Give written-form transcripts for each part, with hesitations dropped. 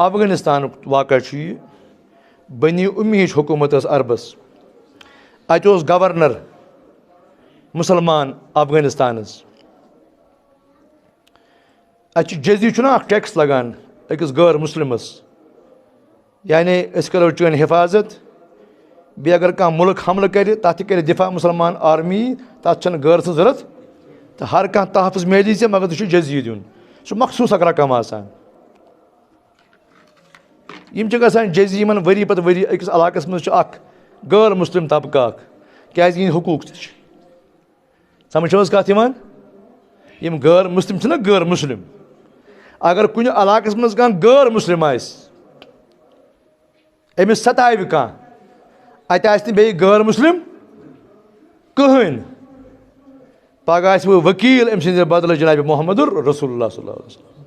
افغانستان واقع یہ بنی امی حکومت عربس ات گورنر مسلمان افغانستان جزی اخ ٹیکس لگان أکس غیر مسلمس یعنی اس کرو چون حفاظت بی اگر کانٛہہ ملک حملہ کرِ تتھ کر دفاع مسلمان آرمی تتھ چھنہٕ غیر سٕنٛز ضرورت تہٕ ہر کانٛہہ تحفظ میلی ژےٚ مگر ژےٚ چھُ جزیہ دیُن سُہ مخصوٗص اکھ رقم آسان یِم چھِ گژھان جزیہ یِمن ؤری پتہٕ ؤری أکِس علاقس منٛز چھُ اکھ غیر مسلم طبقہٕ اکھ کیازِ یِہنٛدۍ حقوٗق تہِ چھِ سمجھ چھو حظ کتھ یِوان یِم غیر مسلم چھِنہ غیر مسلم اگر کُنہِ علاقس منٛز کانٛہہ غیر مسلم آسہِ أمِس ستاوِ کانٛہہ اتہِ آسہِ نہٕ بیٚیہِ غیر مسلم کٕہٕنۍ پگہہ آسہِ وۄنۍ ؤکیٖل أمۍ سٕنٛدِ بدلہٕ جنابِ محمد رسول اللہ صلی اللہ علیہ وسلم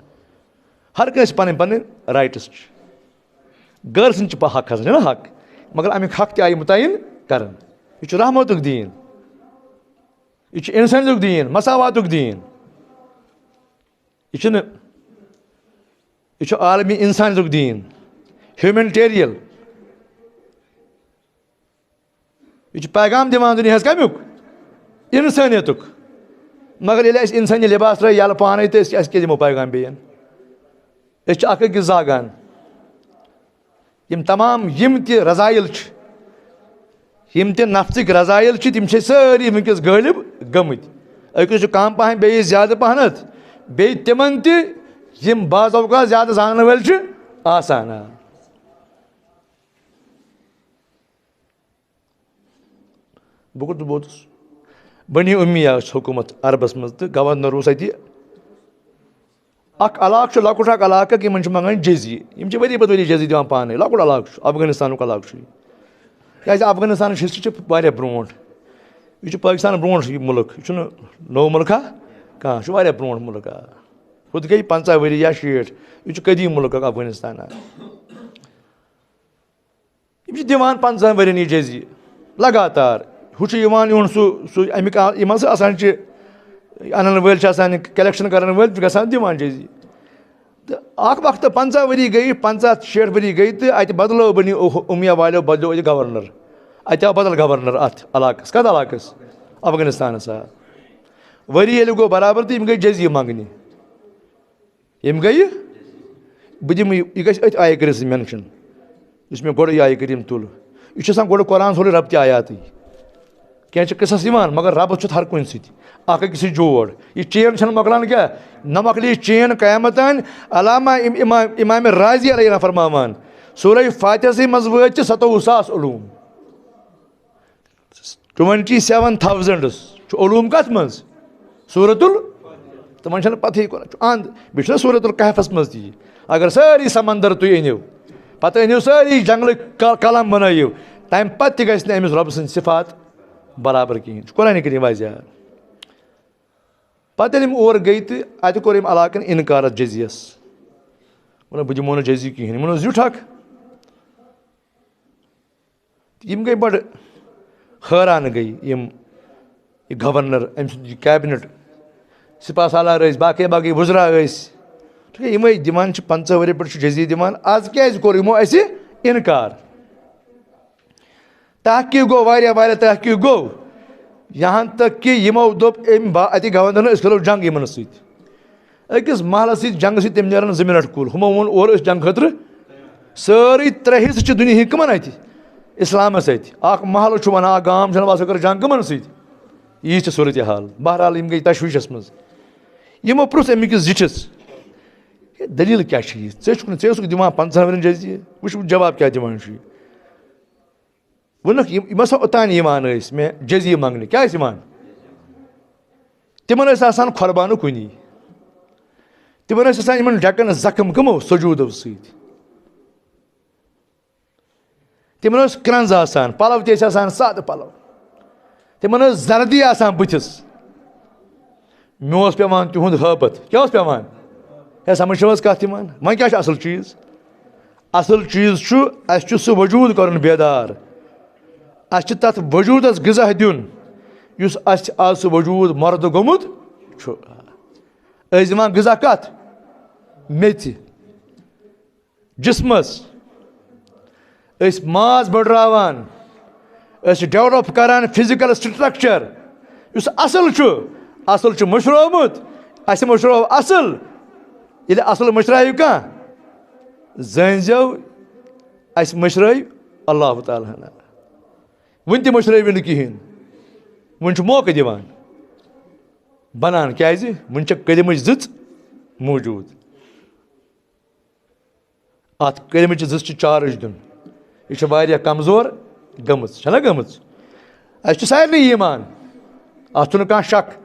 ہر کٲنٛسہِ پنٕنۍ پنٕنۍ رایٹٕس چھِ غیر سٕنٛدۍ چھِ حق کھسان چھُنہ حق مگر امیُک حق تہِ آیہِ مُتعین کران یہِ چھُ رحمتُک دیٖن یہِ چھُ اِنسٲنیتُک دیٖن مساواتُک دیٖن یہِ چھُ عالمی اِنسانیتُک دیٖن ہیوٗمینٹیریل یہ پیغام دِوان دُنیاہس کمیُک اِنسٲنیتُک مگر ییٚلہِ اَسہِ اِنسٲنی لباس ترٛٲے یَلہٕ پانے تہٕ أسۍ کیٛاہ دِمو پیغام بیٚیَن أسۍ چھِ اکھ أکِس زاگان یِم تمام یِم تہِ رضایل چھِ یِم تہِ نفژٕکۍ رضایل چھِ تِم چھِ سٲری وٕنکیٚس غٲلب گٔمٕتۍ أکِس چھُ کم پہن بیٚیِس زیادٕ پہنتھ بیٚیہِ تِمن تہِ یِم بعض اوقات زیادٕ زانن وٲلۍ چھِ آسان بہٕ کوٚت ووتُس بنی اُمیہ حکوٗمت عربس منٛز تہٕ گورنر اوس اتہِ اکھ علاقہٕ چھُ لۄکُٹ اکھ علاقہٕ یِمن چھِ منٛگان جزیہ یِم چھِ ؤری پتہٕ ؤری جزیہ دِوان پانے لۄکُٹ علاقہٕ چھُ افغانستانُک علاقہٕ چھُ یہِ کیازِ افغانستانٕچ ہسٹری چھِ واریاہ برونٛٹھ یہِ چھُ پٲکِستان برونٛٹھ یہِ مُلک یہِ چھُنہٕ نوٚو مُلکا کانٛہہ یہِ چھُ واریاہ برونٛٹھ مُلک ہُتھ گٔے 50 ؤری یا 60 یہِ چھُ قدیٖم مُلک اکھ افغانستان یِم چھِ دِوان 50 ؤرین یہِ جزیہ لگاتار ہُہ چھُ یِوان یُہُنٛد سُہ امیُک یِم ہسا آسان چھِ اَنن وٲلۍ چھِ آسان کلیکشن کرن وٲلۍ چھِ گژھان دِوان جزیہ تہٕ اکھ وقتہٕ 50 ؤری گٔے 50-60 ؤری گٔے تہٕ اتہِ بدلو بنی اُمیہ والیو بدلیو اتہِ گورنر اتہِ آو بدل گورنر اتھ علاقس کتھ علاقس افغانستانس ؤری ییٚلہِ گوٚو برابر تہٕ یِم گٔے جزیہ منٛگنہِ یِم گٔیہِ بہٕ دِمہٕ یہِ گژھِ أتھۍ آیہِ کٔرِتھ مینشن یُس مےٚ گۄڈٕ یہِ آیہِ کٔرِتھ یِم تُل یہِ چھُ آسان گۄڈٕ قرآن سورُے رب تہِ آیاتٕے کینٛہہ چھِ قٕصس یِوان مگر ربس چھُ ہر کُنہِ سۭتۍ اکھ أکِس سۭتۍ جوڑ یہِ چین چھنہٕ مۄکلان کیٛاہ نہ مۄکلہِ یہِ چین قیامت تانۍ علامہ امامِ راضی علیہ فرماوان سورہ فاتحسٕے منٛز وٲتۍ تہِ 27,000 علوٗم 27,000 چھُ علوٗم کتھ منٛز سوٗرتُل تِمن چھنہٕ پتہٕے اند بیٚیہِ چھُنہ سوٗرتُل کہفس منٛز تہِ یہِ اگر سٲری سمندر تُہۍ أنِو پتہٕ أنِو سٲری جنگلٕکۍ قلم بنٲیِو تمہِ پتہٕ تہِ گژھِ نہٕ أمِس رۄبہٕ سٕنٛدۍ صفات برابر کِہینۍ یہِ چھُ قرآنہِ کریٖم واضح پتہٕ ییٚلہِ یِم اور گٔے تہٕ اتہِ کوٚر أمۍ علاقن انکار اتھ جزیس ووٚنُکھ بہٕ دِمو نہٕ جزیہ کِہینۍ یِمن اوس زیُٹھ اکھ یِم گٔے بڑٕ حٲران گٔے یِم یہِ گورنر أمۍ سُنٛد یہِ کیبنٹ سپاہ سالار ٲسۍ باقٕے باقٕے وُزرا ٲسۍ یِمے دِوان چھِ 50 ؤری پٮ۪ٹھ چھُ جزیہ دِوان آز کیازِ کوٚر یِمو اسہِ انکار تحقیٖق گوٚو واریاہ تحقیٖق گوٚو یہاں تک کہ یِمو دوٚپ أمۍ اتہِ گورنرن أسۍ کَرو جنگ یِمن سۭتۍ أکِس محلس سۭتۍ جنگہٕ سۭتۍ تِم نیرن 2 مِنٹ کُل ہُمو ووٚن اورٕ أسۍ جنگ خٲطرٕ سٲری 3 حِصہٕ چھِ دُنہِکۍ کٕمن اتہِ اسلامس اتہِ اکھ محلہٕ چھُ ونان اکھ گام چھُ ونان بہٕ ہسا کرٕ جنگ کٕمن سۭتۍ یی چھِ صوٗرت حال بہرحال یِم گٔے تشویٖشس منٛز یِمو پرُژھ أمِکِس زِٹھِس دٔلیٖل کیاہ چھِ یہِ ژٕ اوسُکھ دِوان 50 ؤرین جزیہ وٕچھ جواب کیاہ دِوان چھُ یہِ ووٚنُکھ یِم ہسا اوٚتانۍ یِوان ٲسۍ مےٚ جزیہ منٛگنہِ کیٛاہ ٲسۍ یِوان تِمن ٲسۍ آسان کھۄربانہٕ کُنی تِمن ٲسۍ آسان یِمن ڈٮ۪کن زخم کٕمو سجوٗدو سۭتۍ تِمن ٲس کرٛنٛز آسان پلو تہِ ٲسۍ آسان سادٕ پلو تِمن ٲس زردی آسان بٕتھِس مےٚ اوس پیٚوان تِہُنٛد ہٲبتھ کیٛاہ اوس پیٚوان ہے سمجھ چھو حظ کتھ یِوان وۄنۍ کیٛاہ چھُ اصل چیٖز اصل چیٖز چھُ اسہِ چھُ سُہ وجوٗد کرُن بیدار اسہِ چھِ تتھ وجوٗدس غذا دیُن یُس اسہِ آز سُہ وجوٗد مۄردٕ گوٚمُت چھُ أسۍ دِوان غذا کتھ میٚژِ جسمس ماس بڑراوان ڈیولپ کران فزیکل سٹرکچر اس اصل مشرومت اس مشرو اصل یل اصل مشرائیو کان زنزو اس مشرائیو اللہ تعالیٰ ون تہ مشرائیو نہ کہین ون موقع دیوان بنان کیازِ ون قدمچ زٕژ موجود ات قدمچ زٕژ چارج دن یہ واریاہ کمزور گمٕژ چھنا گمٕژ اس سارنٕے ایمان ات چھُنہٕ کانٛہہ شک